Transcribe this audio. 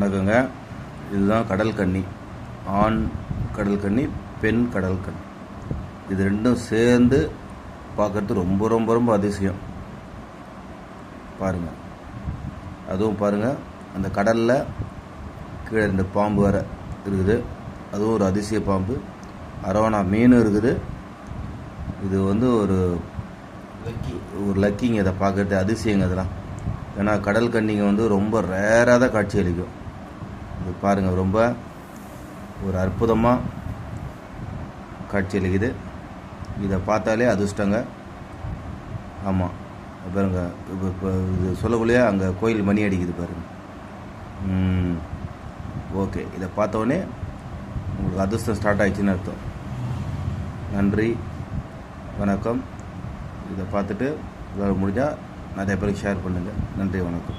வணக்கங்க. இதுதான் கடல் கன்னி. ஆண் கடல் கன்னி, பெண் கடல் கன்னி. இது ரெண்டும் சேர்ந்து பார்க்கறது ரொம்ப ரொம்ப ரொம்ப அதிசயம். பாருங்கள், அதுவும் பாருங்கள், அந்த கடலில் கீழே இந்த பாம்பு வேறு இருக்குது. அதுவும் ஒரு அதிசய பாம்பு. அரோனா மீன் இருக்குது. இது ஒரு லக்கிங்க. இதை பார்க்கறது அதிசயங்க. அதெல்லாம் ஏன்னா கடல் கன்னிங்க ரொம்ப ரேராக தான் காட்சி அளிக்கும். இது பாருங்கள், ரொம்ப ஒரு அற்புதமாக காட்சி அளிக்குது. இதை பார்த்தாலே அதிர்ஷ்டங்க. ஆமாம், பாருங்க, இப்போ இது சொல்லக்குள்ளேயே அங்கே கோயில் மணி அடிக்குது பாருங்கள். ஓகே, இதை பார்த்தோடனே உங்களுக்கு அதிர்ஷ்டம் ஸ்டார்ட் ஆகிடுச்சின்னு அர்த்தம். நன்றி, வணக்கம். இதை பார்த்துட்டு முடிஞ்சால் நிறைய பேருக்கு ஷேர் பண்ணுங்கள். நன்றி, வணக்கம்.